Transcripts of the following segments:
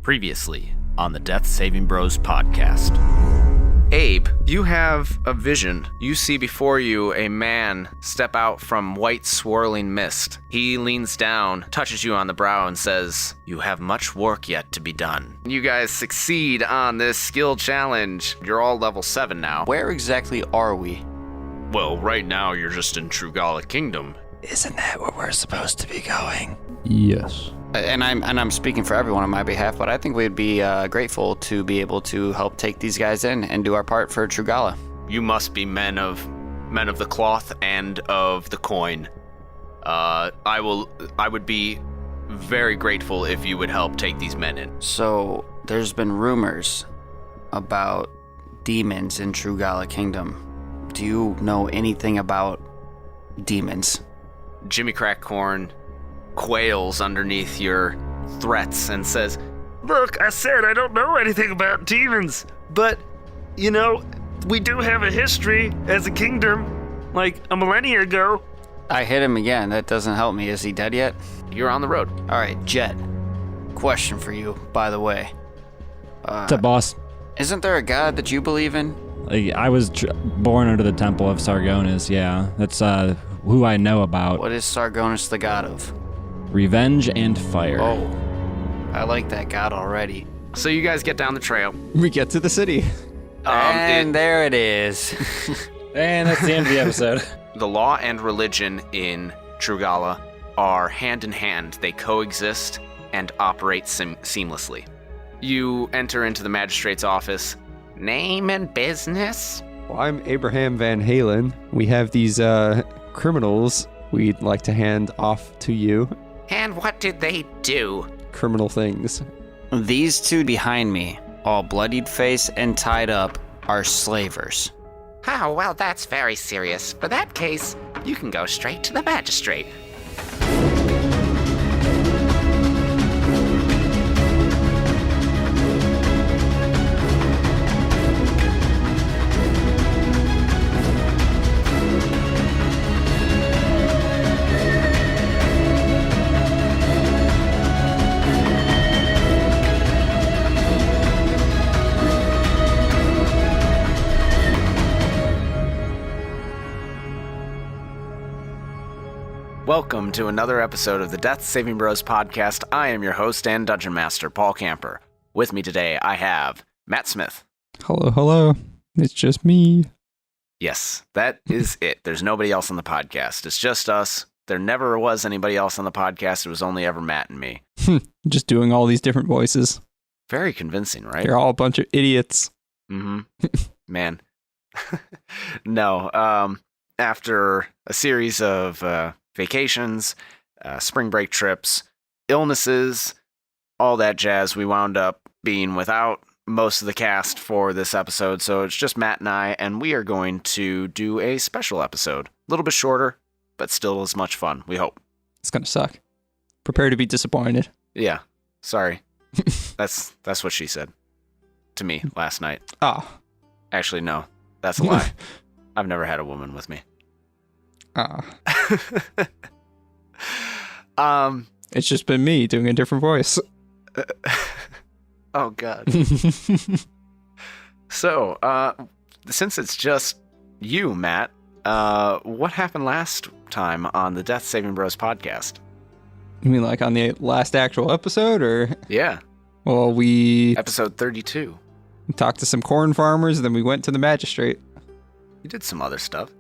Previously on the Death Saving Bros podcast. Abe, you have a vision. You see before you a man step out from white swirling mist. He leans down, touches you on the brow, and says, "You have much work yet to be done." You guys succeed on this skill challenge. You're all level 7 now. Where exactly are we? Well, right now you're just in Trugala Kingdom. Isn't that where we're supposed to be going? Yes. And I'm speaking for everyone on my behalf, but I think we'd be grateful to be able to help take these guys in and do our part for Trugala. You must be men of the cloth and of the coin. I would be very grateful if you would help take these men in. So there's been rumors about demons in Trugala Kingdom. Do you know anything about demons? Jimmy Crackcorn quails underneath your threats and says, "Look, I said I don't know anything about demons, but, we do have a history as a kingdom, like a millennia ago." I hit him again. That doesn't help me. Is he dead yet? "You're on the road." All right, Jet. Question for you, by the way. What's up, boss? Isn't there a god that you believe in? I was born under the Temple of Sargonis, yeah. That's who I know about. What is Sargonis the god of? Revenge and fire. Oh, I like that god already. So you guys get down the trail. We get to the city. There it is. And that's the end of the episode. The law and religion in Trugala are hand in hand. They coexist and operate seamlessly. You enter into the magistrate's office. Name and business? Well, I'm Abraham Van Halen. We have these criminals we'd like to hand off to you. And what did they do? Criminal things. These two behind me, all bloodied face and tied up, are slavers. Oh, well, that's very serious. For that case, you can go straight to the magistrate. Welcome to another episode of the Death Saving Bros podcast. I am your host and Dungeon Master, Paul Camper. With me today, I have Matt Smith. Hello. It's just me. Yes, that is it. There's nobody else on the podcast. It's just us. There never was anybody else on the podcast. It was only ever Matt and me. Just doing all these different voices. Very convincing, right? They're all a bunch of idiots. Mm-hmm. Man. No. After a series of vacations, spring break trips, illnesses, all that jazz, we wound up being without most of the cast for this episode, so it's just Matt and I, and we are going to do a special episode. A little bit shorter, but still as much fun, we hope. It's gonna suck. Prepare to be disappointed. Yeah, sorry. That's what she said to me last night. Ah. Actually, no, that's a lie. I've never had a woman with me. It's just been me doing a different voice. Oh God. So, since it's just you, Matt, what happened last time on the Death Saving Bros podcast? You mean like on the last actual episode, or? Yeah. Well, we Episode 32. talked to some corn farmers, and then we went to the magistrate. You did some other stuff.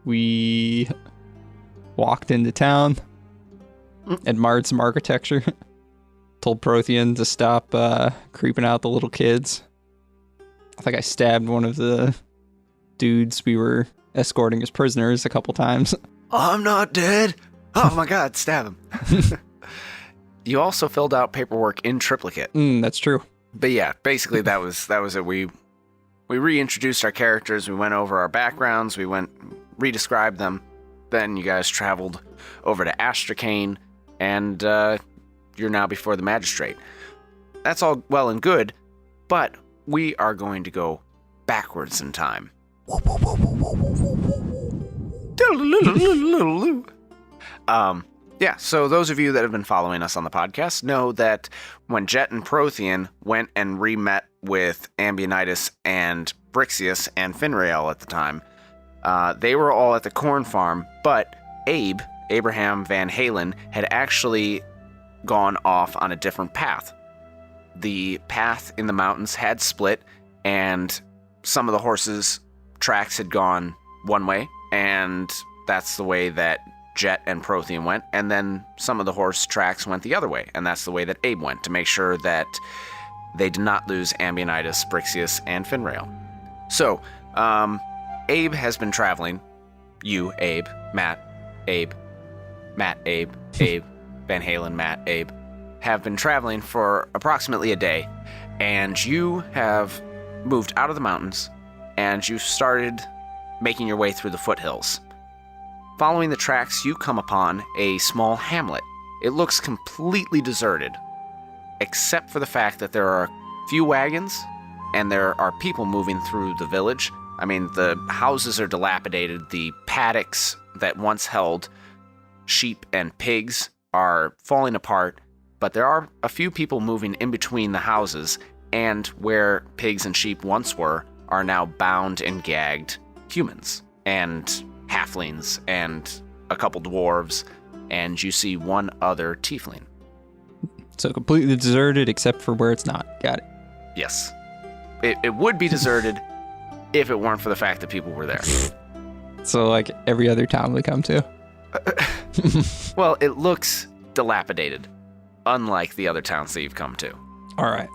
We walked into town, admired some architecture, told Prothean to stop creeping out the little kids. I think I stabbed one of the dudes we were escorting as prisoners a couple times. I'm not dead. Oh my God, stab him. You also filled out paperwork in triplicate. That's true. But yeah, basically that was it. We reintroduced our characters. We went over our backgrounds. We redescribed them. Then you guys traveled over to Astrakane, and you're now before the magistrate. That's all well and good, but we are going to go backwards in time. Yeah, so those of you that have been following us on the podcast know that when Jet and Prothean went and re-met with Ambionitis and Brixius and Finrael at the time, they were all at the corn farm, but Abraham Van Halen, had actually gone off on a different path. The path in the mountains had split, and some of the horses' tracks had gone one way, and that's the way that Jet and Prothean went, and then some of the horse tracks went the other way, and that's the way that Abe went, to make sure that they did not lose Ambionitis, Brixius, and Finrael. So, Abe has been traveling. You, Abe, Matt, Abe, Abe, Van Halen, Matt, Abe, have been traveling for approximately a day, and you have moved out of the mountains, and you started making your way through the foothills. Following the tracks, you come upon a small hamlet. It looks completely deserted, except for the fact that there are a few wagons, and there are people moving through the village. I mean, the houses are dilapidated. The paddocks that once held sheep and pigs are falling apart, but there are a few people moving in between the houses, and where pigs and sheep once were are now bound and gagged humans and halflings and a couple dwarves, and you see one other tiefling. So completely deserted except for where it's not. Got it. Yes. It would be deserted if it weren't for the fact that people were there. So like every other town we come to. Well, it looks dilapidated, unlike the other towns that you've come to. All right.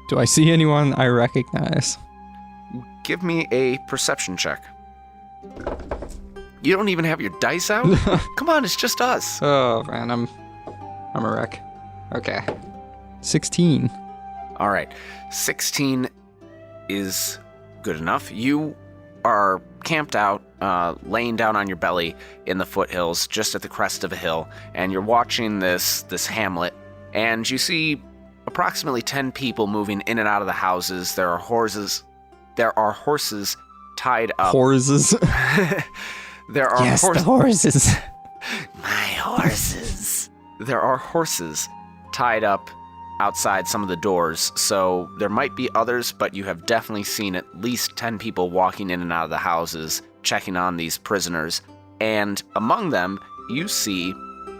Do I see anyone I recognize? Give me a perception check. You don't even have your dice out? Come on, it's just us. Oh man, I'm a wreck. Okay. 16. All right. 16 is good enough. You are camped out, laying down on your belly in the foothills, just at the crest of a hill, and you're watching this hamlet, and you see approximately 10 people moving in and out of the houses. There are horses tied up. Horses. There are yes, the horses. My horses. There are horses tied up outside some of the doors, so there might be others, but you have definitely seen at least 10 people walking in and out of the houses, checking on these prisoners, and among them, you see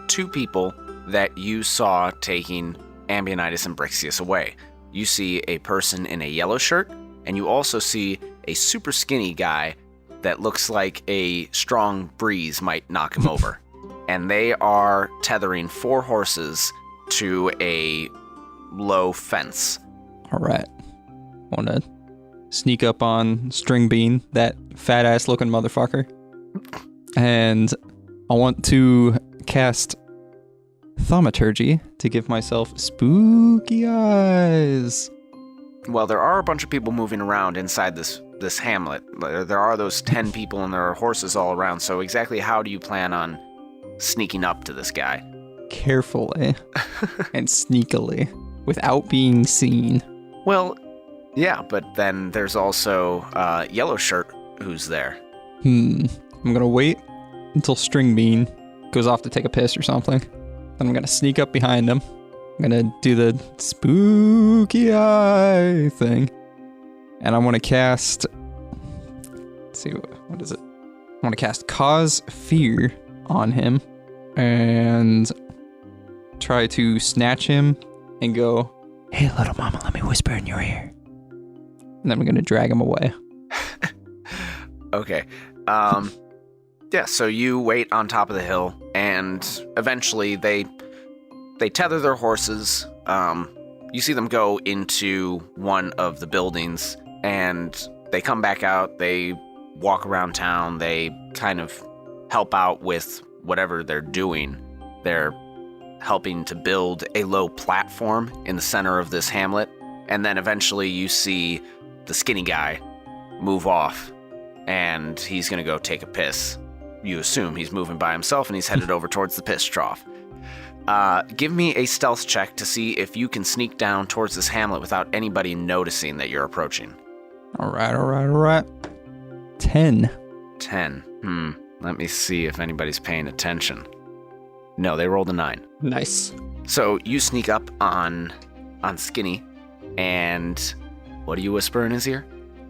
2 people that you saw taking Ambionitis and Brixius away. You see a person in a yellow shirt, and you also see a super skinny guy that looks like a strong breeze might knock him over. And they are tethering 4 horses to a low fence. All right. Want to sneak up on String Bean, that fat ass looking motherfucker. And I want to cast Thaumaturgy to give myself spooky eyes. Well, there are a bunch of people moving around inside this hamlet. There are those 10 people and there are horses all around, so exactly how do you plan on sneaking up to this guy? Carefully and sneakily, without being seen. Well, yeah, but then there's also Yellow Shirt who's there. I'm gonna wait until String Bean goes off to take a piss or something. Then I'm gonna sneak up behind him. I'm gonna do the spooky eye thing. And I want to cast... Let's see, what is it? I want to cast Cause Fear on him. And try to snatch him and go, "Hey, little mama, let me whisper in your ear." And then I'm going to drag him away. Okay. Yeah, so you wait on top of the hill, and eventually they tether their horses. You see them go into one of the buildings, and they come back out. They walk around town. They kind of help out with whatever they're doing. They're helping to build a low platform in the center of this hamlet. And then eventually you see the skinny guy move off, and he's going to go take a piss. You assume he's moving by himself, and he's headed over towards the piss trough. Give me a stealth check to see if you can sneak down towards this hamlet without anybody noticing that you're approaching. All right. 10. 10. Let me see if anybody's paying attention. No, they rolled a 9. Nice. So you sneak up on Skinny, and what do you whisper in his ear?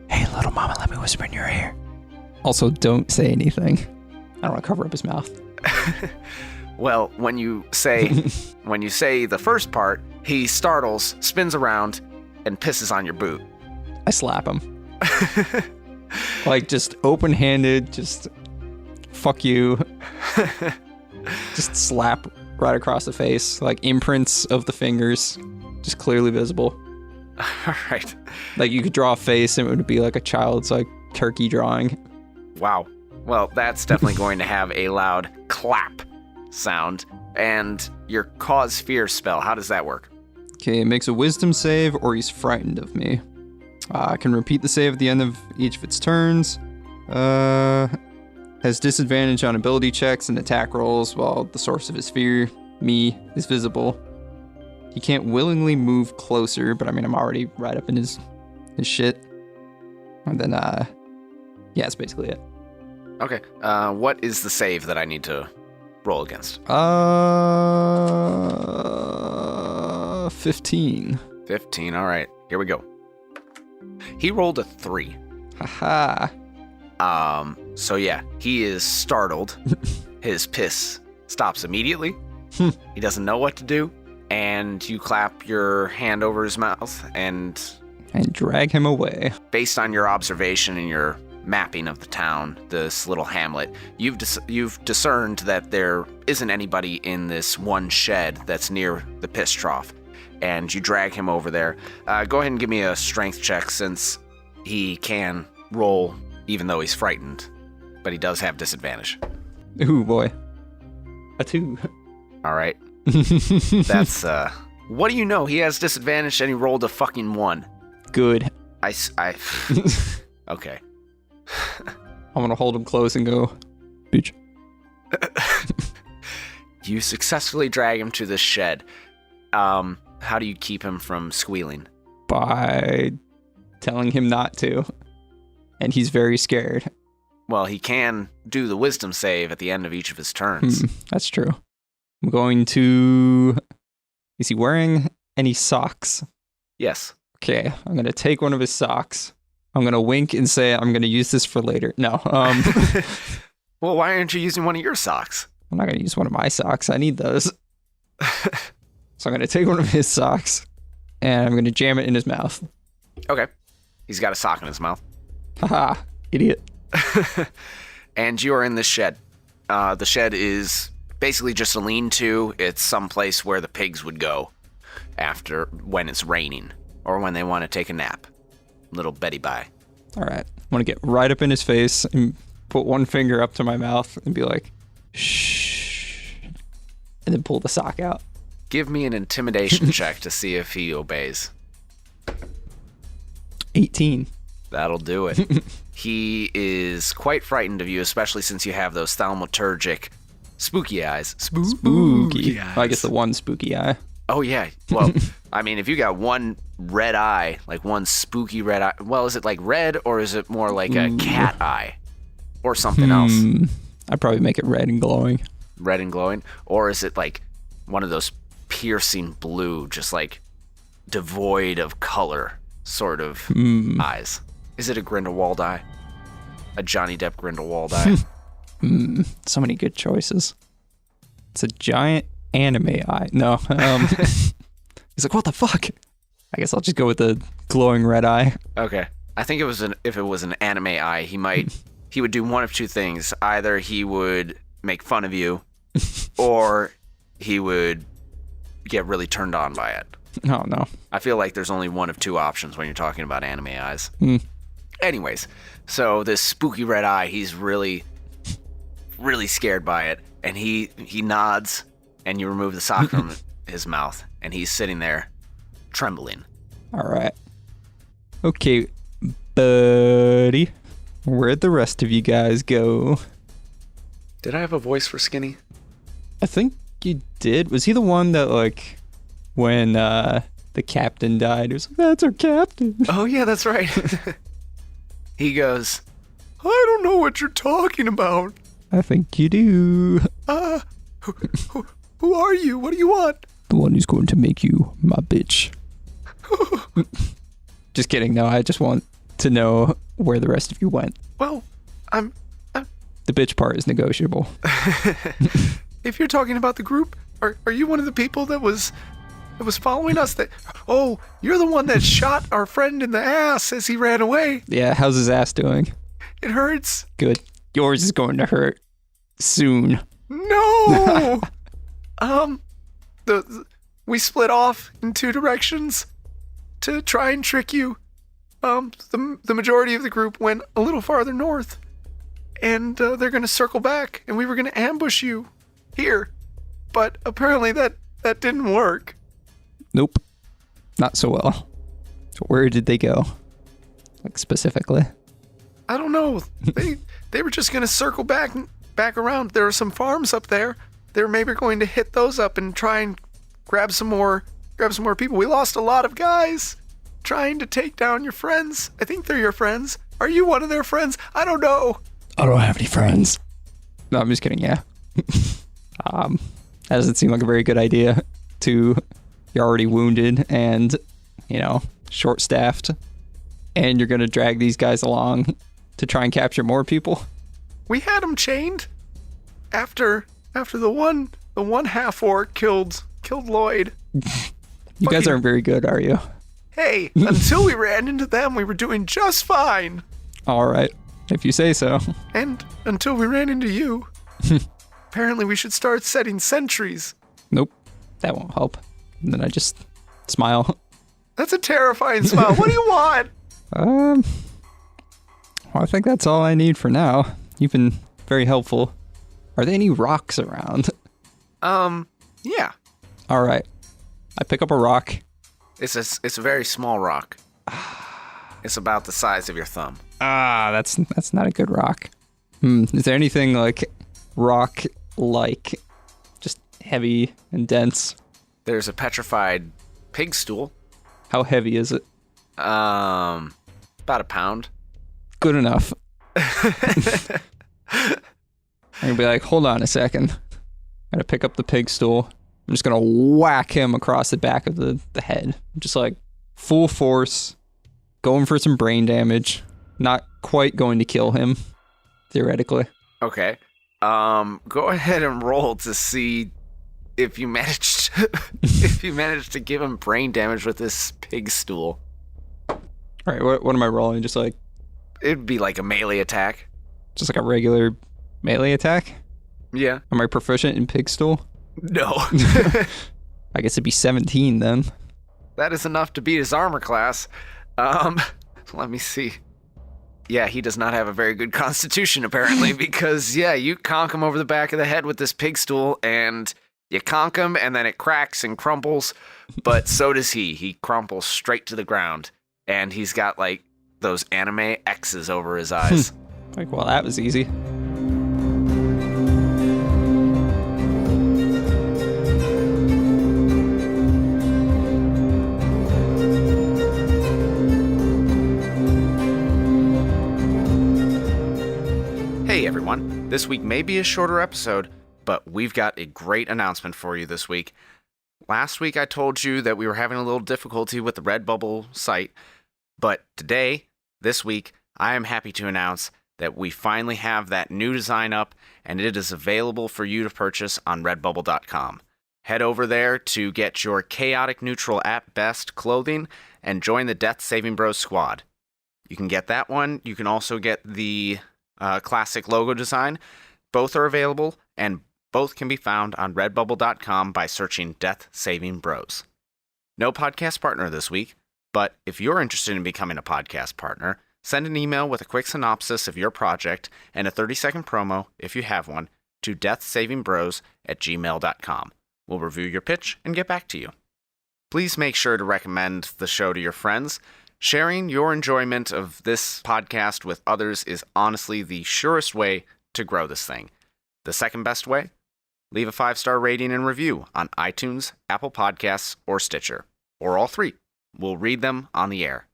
Hey, little mama, let me whisper in your ear. Also, don't say anything. I don't want to cover up his mouth. Well, when you say the first part, he startles, spins around, and pisses on your boot. I slap him. Like, just open-handed, just fuck you. Just slap right across the face. Like, imprints of the fingers, just clearly visible. All right. Like, you could draw a face and it would be like a child's, like, turkey drawing. Wow. Well, that's definitely going to have a loud clap sound. And your cause fear spell, how does that work? Okay, it makes a wisdom save or he's frightened of me. I can repeat the save at the end of each of its turns. Has disadvantage on ability checks and attack rolls while the source of his fear, me, is visible. He can't willingly move closer, but I mean, I'm already right up in his shit. And then, yeah, that's basically it. Okay. What is the save that I need to roll against? 15. 15. All right. Here we go. He rolled a 3. Haha. So yeah, he is startled. His piss stops immediately. He doesn't know what to do. And you clap your hand over his mouth and drag him away. based on your observation and your mapping of the town, this little hamlet, you've discerned that there isn't anybody in this one shed that's near the piss trough. And you drag him over there. Go ahead and give me a strength check since he can roll even though he's frightened. But he does have disadvantage. Ooh, boy. A 2. All right. That's, what do you know? He has disadvantage and he rolled a fucking 1. Good. Okay. I'm gonna hold him close and go, bitch. You successfully drag him to this shed. How do you keep him from squealing? By telling him not to. And he's very scared. Well, he can do the wisdom save at the end of each of his turns. That's true. I'm going to... Is he wearing any socks? Yes. Okay, I'm going to take one of his socks. I'm going to wink and say I'm going to use this for later. No. Well, why aren't you using one of your socks? I'm not going to use one of my socks. I need those. So I'm going to take one of his socks and I'm going to jam it in his mouth. Okay. He's got a sock in his mouth. Haha, idiot. And you are in this shed. The shed is basically just a lean-to. It's someplace where the pigs would go after when it's raining or when they want to take a nap. Little Betty Bye. All right. I'm going to get right up in his face and put one finger up to my mouth and be like, shh. And then pull the sock out. Give me an intimidation check to see if he obeys. 18. That'll do it. He is quite frightened of you, especially since you have those thaumaturgic spooky eyes. Spooky. Well, I guess the one spooky eye. Oh, yeah. Well, I mean, if you got one red eye, like one spooky red eye, well, is it like red or is it more like a cat eye or something else? I'd probably make it red and glowing. Red and glowing? Or is it like one of those piercing blue, just like devoid of color sort of eyes? Is it a Grindelwald eye? A Johnny Depp Grindelwald eye? So many good choices. It's a giant anime eye. No. He's like, what the fuck? I guess I'll just go with the glowing red eye. Okay. I think if it was an anime eye, he would do one of two things. Either he would make fun of you, or he would get really turned on by it. Oh, no. I feel like there's only one of two options when you're talking about anime eyes. Anyways, so this spooky red eye, he's really, really scared by it, and he nods, and you remove the sock from his mouth, and he's sitting there, trembling. All right. Okay, buddy. Where'd the rest of you guys go? Did I have a voice for Skinny? I think you did. Was he the one that, like, when the captain died, he was like, that's our captain? Oh, yeah, that's right. He goes, I don't know what you're talking about. I think you do. Who are you? What do you want? The one who's going to make you my bitch. Just kidding. No, I just want to know where the rest of you went. Well, I'm The bitch part is negotiable. if you're talking about the group, are you one of the people that was following us? Oh, you're the one that shot our friend in the ass as he ran away. Yeah, how's his ass doing? It hurts. Good. Yours is going to hurt soon. No. We split off in two directions to try and trick you. The majority of the group went a little farther north, and they're gonna circle back, and we were gonna ambush you here, but apparently that didn't work. Nope. Not so well. So where did they go? Like specifically? I don't know. They were just gonna circle back around. There are some farms up there. They were maybe going to hit those up and try and grab some more people. We lost a lot of guys trying to take down your friends. I think they're your friends. Are you one of their friends? I don't know. I don't have any friends. No, I'm just kidding. Yeah. That doesn't seem like a very good idea you're already wounded and, short-staffed, and you're going to drag these guys along to try and capture more people. We had them chained after the one half-orc killed Lloyd. You guys aren't very good, are you? Hey, until we ran into them, we were doing just fine. All right, if you say so. And until we ran into you. Apparently we should start setting sentries. Nope, that won't help. And then I just smile. That's a terrifying smile. What do you want? Well, I think that's all I need for now. You've been very helpful. Are there any rocks around? Yeah. All right. I pick up a rock. It's a very small rock. It's about the size of your thumb. That's not a good rock. Is there anything like rock-like, just heavy and dense? There's a petrified pig stool. How heavy is it? About a pound. Good enough. I'm gonna be like, hold on a second. I'm gonna pick up the pig stool. I'm just gonna whack him across the back of the head. Just like full force, going for some brain damage. Not quite going to kill him, theoretically. Okay. Go ahead and roll to see if you managed to give him brain damage with this pig stool. All right, what am I rolling? Just like It'd be like a melee attack. just like a regular melee attack? Yeah. Am I proficient in pig stool? No. I guess it'd be 17 then. That is enough to beat his armor class. Let me see. Yeah, he does not have a very good constitution, apparently, because, yeah, you conk him over the back of the head with this pig stool, and you conk him, and then it cracks and crumbles, but so does he. He crumples straight to the ground, and he's got, like, those anime X's over his eyes. Like, well, that was easy. Hey everyone, this week may be a shorter episode, but we've got a great announcement for you this week. Last week I told you that we were having a little difficulty with the Redbubble site, but this week, I am happy to announce that we finally have that new design up, and it is available for you to purchase on Redbubble.com. Head over there to get your chaotic neutral at best clothing and join the Death Saving Bros squad. You can get that one. You can also get the classic logo design. Both are available, and both can be found on Redbubble.com by searching Death Saving Bros. No podcast partner this week, but if you're interested in becoming a podcast partner, send an email with a quick synopsis of your project and a 30-second promo, if you have one, to deathsavingbros@gmail.com. We'll review your pitch and get back to you. Please make sure to recommend the show to your friends. Sharing your enjoyment of this podcast with others is honestly the surest way to grow this thing. The second best way? Leave a 5-star rating and review on iTunes, Apple Podcasts, or Stitcher, or all three. We'll read them on the air.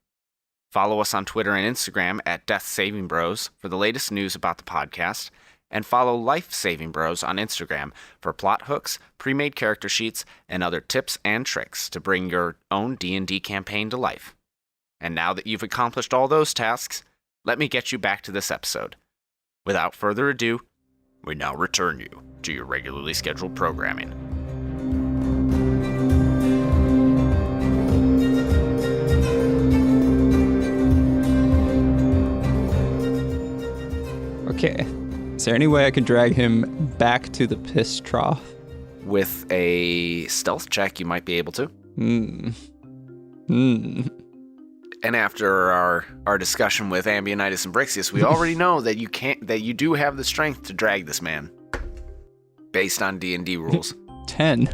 Follow us on Twitter and Instagram at Death Saving Bros for the latest news about the podcast, and follow Life Saving Bros on Instagram for plot hooks, pre-made character sheets, and other tips and tricks to bring your own D&D campaign to life. And now that you've accomplished all those tasks, let me get you back to this episode. Without further ado, we now return you to your regularly scheduled programming. Okay. Is there any way I could drag him back to the piss trough? With a stealth check, you might be able to. Hmm. And after our discussion with Ambionitis and Brixius, we already know that you do have the strength to drag this man. Based on D&D rules. 10.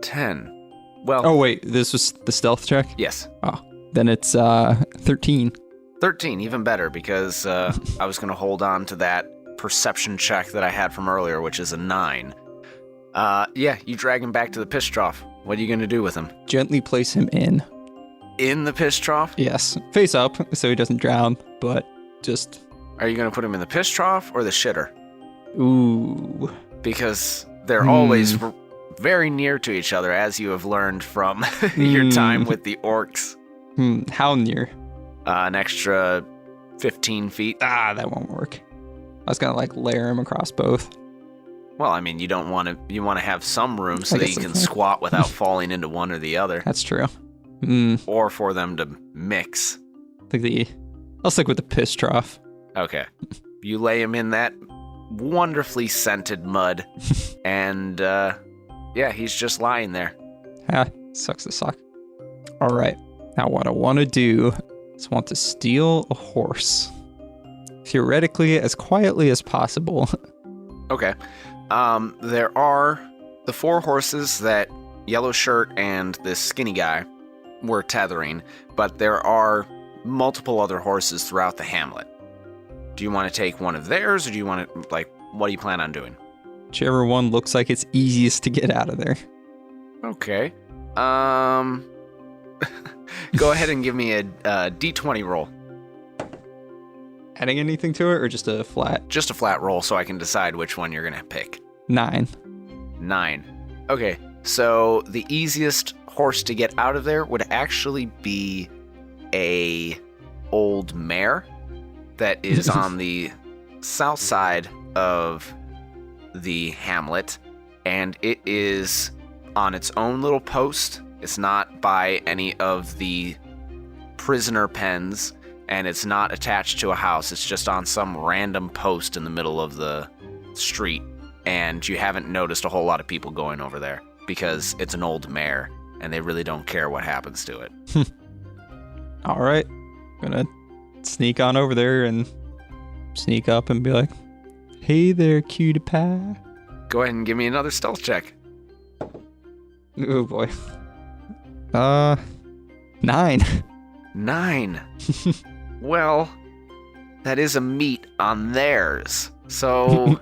10. Well, Oh, wait. This was the stealth check? yes. Oh, then it's 13. 13, even better, because I was going to hold on to that perception check that I had from earlier, which is a 9. Yeah, you drag him back to the piss trough. What are you going to do with him? Gently place him in. In the piss trough? Yes. Face up so he doesn't drown, but just... Are you going to put him in the piss trough or the shitter? Ooh. Because they're always very near to each other, as you have learned from your time with the orcs. How near? An extra 15 feet. Ah, that won't work. I was gonna layer him across both. Well, I mean, you want to have some room so I that guess you can that's right. squat without falling into one or the other, That's true. or for them to mix. I'll stick with the piss trough. Okay. You lay him in that wonderfully scented mud, and yeah, he's just lying there. Sucks to suck. All right. Now what I want to do is want to steal a horse. Theoretically, as quietly as possible. Okay. There are the 4 horses that Yellow Shirt and this skinny guy were tethering, but there are multiple other horses throughout the hamlet. Do you want to take one of theirs, or do you want to, what do you plan on doing? Whichever one looks like it's easiest to get out of there. Okay. Go ahead and give me a D20 roll. Adding anything to it, or just a flat? Just a flat roll so I can decide which one you're going to pick. 9. 9. Okay, so the easiest horse to get out of there would actually be a old mare that is on the south side of the hamlet, and it is on its own little post. It's not by any of the prisoner pens, and it's not attached to a house. It's just on some random post in the middle of the street, and you haven't noticed a whole lot of people going over there because it's an old mare, and they really don't care what happens to it. All right. Gonna sneak on over there and sneak up and be like, "Hey there, cutie pie." Go ahead and give me another stealth check. Oh boy. 9. 9. Well, that is a meat on theirs. So,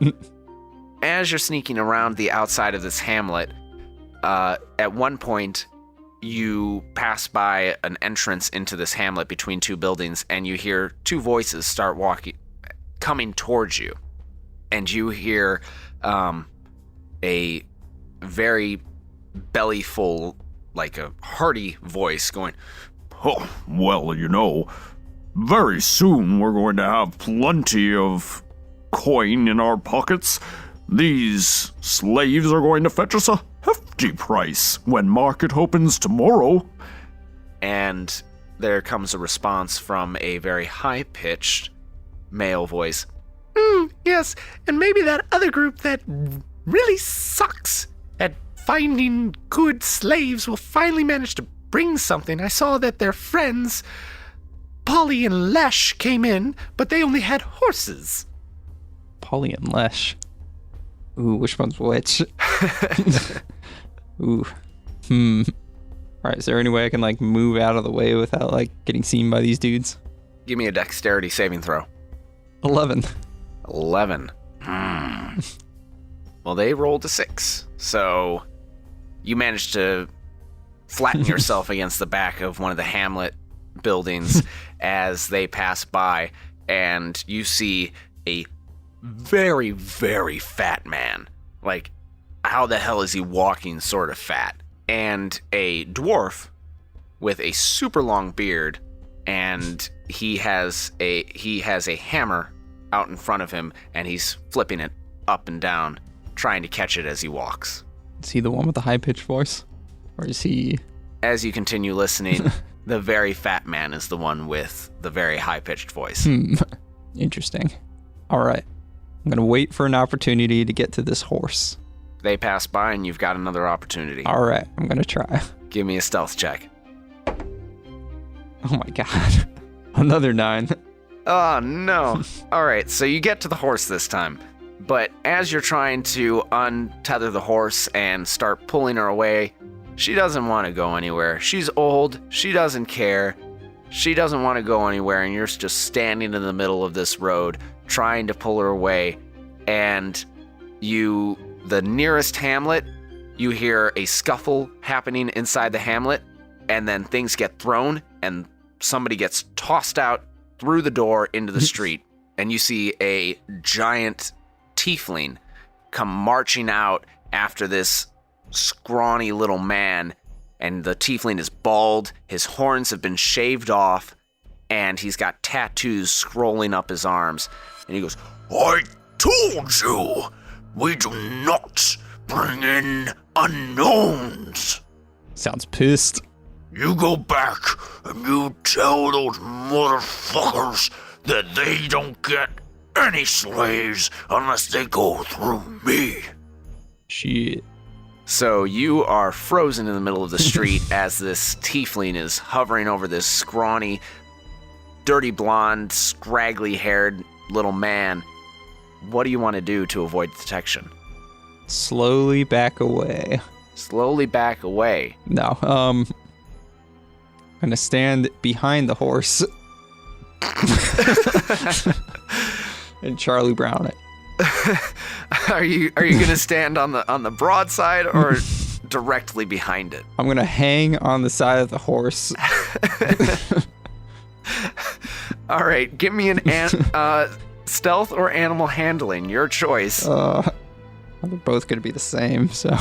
as you're sneaking around the outside of this hamlet, at one point, you pass by an entrance into this hamlet between 2 buildings, and you hear 2 voices start coming towards you. And you hear a very bellyful, a hearty voice going, "Oh, well, very soon we're going to have plenty of coin in our pockets. These slaves are going to fetch us a hefty price when market opens tomorrow." And there comes a response from a very high-pitched male voice. Yes, and maybe that other group that really sucks at finding good slaves will finally manage to bring something. I saw that their friends, Polly and Lesh, came in, but they only had horses. Polly and Lesh. Ooh, which one's which? Ooh. Alright, is there any way I can move out of the way without getting seen by these dudes? Give me a dexterity saving throw. 11. 11. Well, they rolled a 6, so you managed to flatten yourself against the back of one of the hamlet buildings as they pass by, and you see a very, very fat man. Like, how the hell is he walking sort of fat? And a dwarf with a super long beard, and he has a hammer out in front of him, and he's flipping it up and down, trying to catch it as he walks. Is he the one with the high-pitched voice? Or is he... As you continue listening, the very fat man is the one with the very high-pitched voice. Interesting. All right. I'm going to wait for an opportunity to get to this horse. They pass by, and you've got another opportunity. All right. I'm going to try. Give me a stealth check. Oh my god. Another 9. Oh, no. All right, so you get to the horse this time. But as you're trying to untether the horse and start pulling her away, she doesn't want to go anywhere. She's old. She doesn't care. She doesn't want to go anywhere, and you're just standing in the middle of this road trying to pull her away. And the nearest hamlet, you hear a scuffle happening inside the hamlet, and then things get thrown, and somebody gets tossed out through the door into the street, and you see a giant tiefling come marching out after this scrawny little man, and the tiefling is bald, his horns have been shaved off, and he's got tattoos scrolling up his arms, and he goes, I told you, we do not bring in unknowns. Sounds pissed. You go back and you tell those motherfuckers that they don't get any slaves unless they go through me. Shit. So you are frozen in the middle of the street as this tiefling is hovering over this scrawny, dirty blonde, scraggly-haired little man. What do you want to do to avoid detection? Slowly back away. Slowly back away. No, I'm gonna stand behind the horse and Charlie Brown it. Are you gonna stand on the broad side or directly behind it? I'm gonna hang on the side of the horse. All right, give me an stealth or animal handling, your choice. They're both gonna be the same, so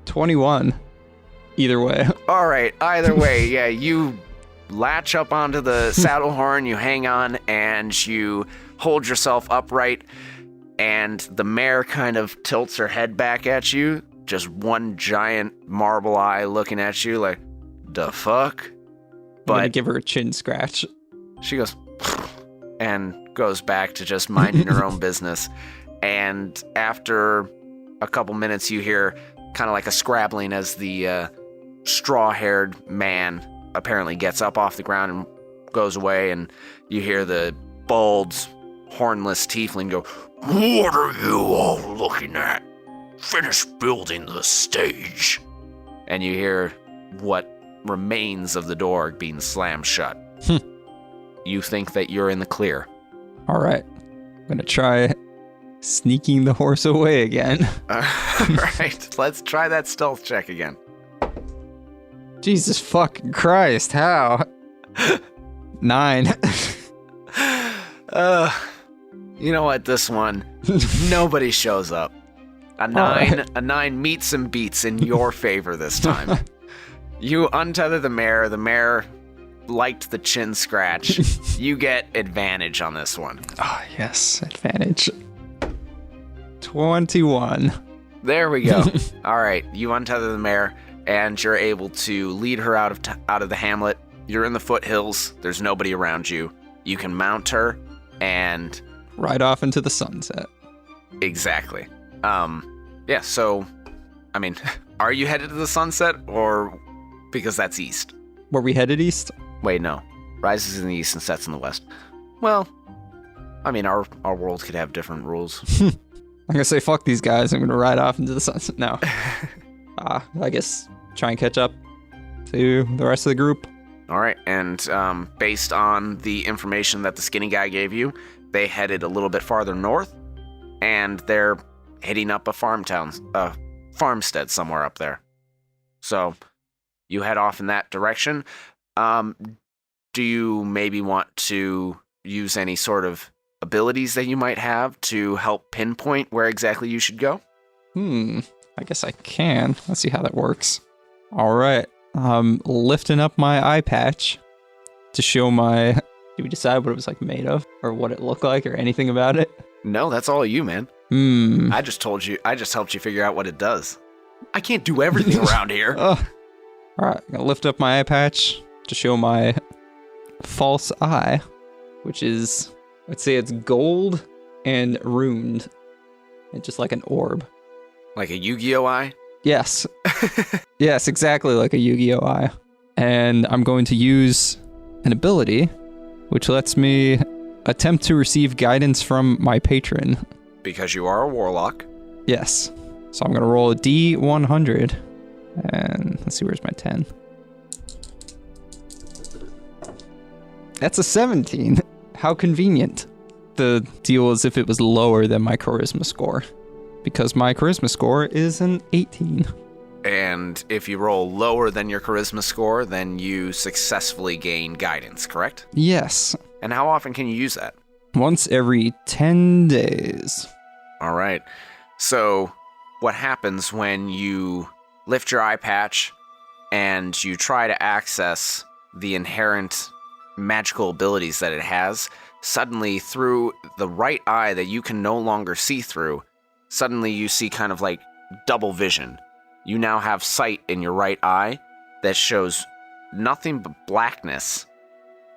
21. Either way. All right, either way, yeah, you latch up onto the saddle horn, you hang on, and you hold yourself upright, and the mare kind of tilts her head back at you, just one giant marble eye looking at you like, the fuck? I'm gonna But give her a chin scratch. she goes, and goes back to just minding her own business. And after a couple minutes, you hear kind of like a scrabbling as the straw-haired man apparently gets up off the ground and goes away, and you hear the bald, hornless tiefling go, What are you all looking at? Finish building the stage. and you hear what remains of the door being slammed shut. You think that you're in the clear. All right. I'm gonna try sneaking the horse away again. All right, let's try that stealth check again. Jesus fucking Christ, how? 9. You know what? This one, nobody shows up. A nine meets and beats in your favor this time. You untether the mare. The mare liked the chin scratch. You get advantage on this one. Oh, yes, advantage. 21. There we go. All right, you untether the mare, and you're able to lead her out of the hamlet. You're in the foothills. There's nobody around you. You can mount her, and Right off into the sunset. exactly. Yeah. So, I mean, are you headed to the sunset, or because that's east? Were we headed east? Wait, no. Rises in the east and sets in the west. Well, I mean, our world could have different rules. I'm gonna say fuck these guys. I'm gonna ride off into the sunset. No. I guess try and catch up to the rest of the group. All right, and based on the information that the skinny guy gave you, they headed a little bit farther north, and they're hitting up a farmstead somewhere up there. So you head off in that direction. Do you maybe want to use any sort of abilities that you might have to help pinpoint where exactly you should go? I guess I can. Let's see how that works. All right. Lifting up my eye patch to show my... Did we decide what it was like made of? Or what it looked like or anything about it? No, that's all you, man. I just told you. I just helped you figure out what it does. I can't do everything around here. All right. I'm going to lift up my eye patch to show my false eye, which is, let's say it's gold and runed. It's just like an orb. Like a Yu-Gi-Oh eye? Yes. Yes, exactly like a Yu-Gi-Oh eye. And I'm going to use an ability which lets me attempt to receive guidance from my patron. Because you are a warlock. Yes. So I'm going to roll a D100. And let's see, where's my 10? That's a 17. How convenient. The deal is if it was lower than my charisma score. Because my charisma score is an 18. And if you roll lower than your charisma score, then you successfully gain guidance, correct? Yes. And how often can you use that? Once every 10 days. All right. So what happens when you lift your eye patch and you try to access the inherent magical abilities that it has, suddenly through the right eye that you can no longer see through, suddenly you see kind of like double vision. You now have sight in your right eye that shows nothing but blackness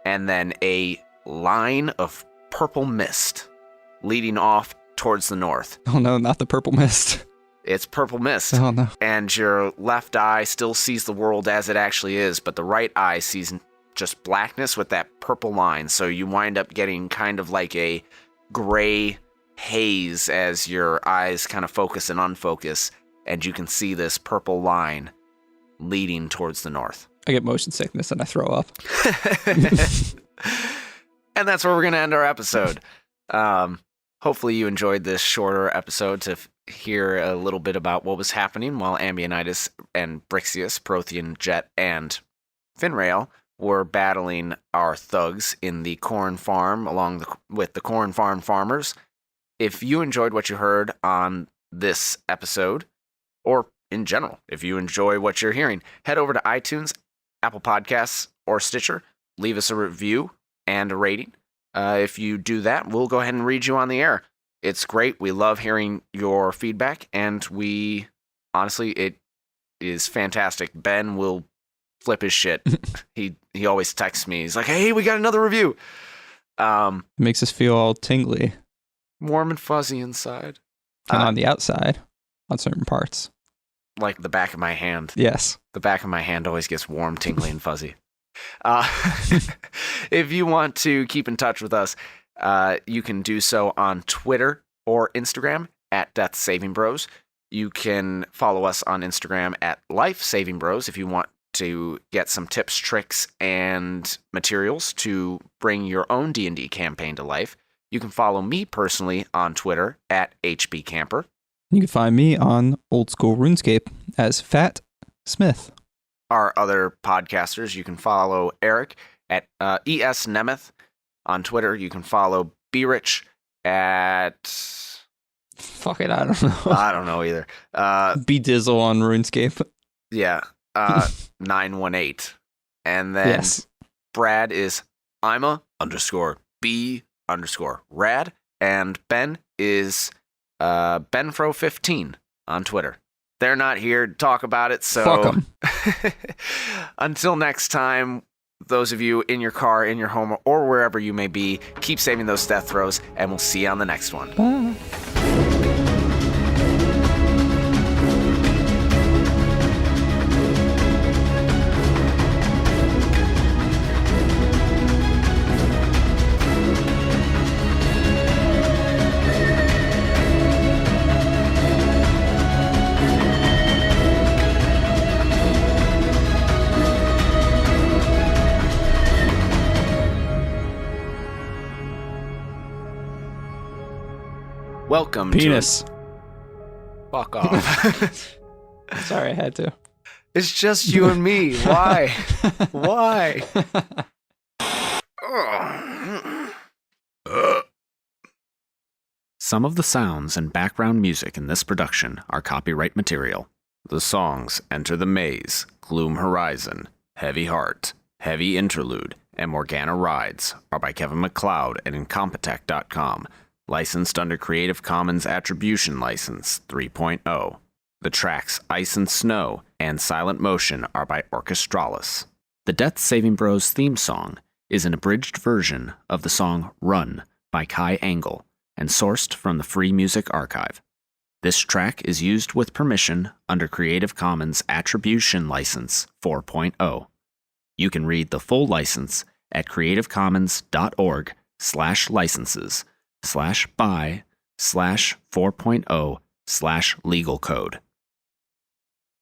and then a line of purple mist leading off towards the north. Oh no, not the purple mist. It's purple mist. Oh no. And your left eye still sees the world as it actually is, but the right eye sees just blackness with that purple line. So you wind up getting kind of like a gray haze as your eyes kind of focus and unfocus, and you can see this purple line leading towards the north. I get motion sickness and I throw up. And that's where we're going to end our episode. Hopefully you enjoyed this shorter episode to hear a little bit about what was happening while Ambionitis and Brixius, Prothean, Jet, and Finrail were battling our thugs in the corn farm with the corn farm farmers. If you enjoyed what you heard on this episode, or in general, if you enjoy what you're hearing, head over to iTunes, Apple Podcasts, or Stitcher. Leave us a review and a rating. If you do that, we'll go ahead and read you on the air. It's great. We love hearing your feedback, and honestly, it is fantastic. Ben will flip his shit. He always texts me. He's like, hey, we got another review. It makes us feel all tingly. Warm and fuzzy inside. And on the outside, on certain parts. Like the back of my hand. Yes. The back of my hand always gets warm, tingly, and fuzzy. If you want to keep in touch with us, you can do so on Twitter or Instagram at Death Saving Bros. You can follow us on Instagram at Life Saving Bros if you want to get some tips, tricks, and materials to bring your own D&D campaign to life. You can follow me personally on Twitter at HB Camper. You can find me on Old School RuneScape as Fat Smith. Our other podcasters, you can follow Eric at ES Nemeth on Twitter. You can follow B-Rich at... Fuck it, I don't know. I don't know either. B-Dizzle on RuneScape. Yeah, 918. And then Yes. Brad is Ima_B_rad. And Ben is Benfro15 on Twitter. They're not here to talk about it, so... Fuck 'em. Until next time, those of you in your car, in your home, or wherever you may be, keep saving those death throws, and we'll see you on the next one. Bye. Welcome Penis. to... Fuck off. Sorry, I had to. It's just you and me. Why? Why? Some of the sounds and background music in this production are copyright material. The songs Enter the Maze, Gloom Horizon, Heavy Heart, Heavy Interlude, and Morgana Rides are by Kevin MacLeod at Incompetech.com, licensed under Creative Commons Attribution License 3.0. The tracks Ice and Snow and Silent Motion are by Orchestralis. The Death Saving Bros theme song is an abridged version of the song Run by Kai Angle and sourced from the Free Music Archive. This track is used with permission under Creative Commons Attribution License 4.0. You can read the full license at creativecommons.org/licenses/by/4.0/legal code.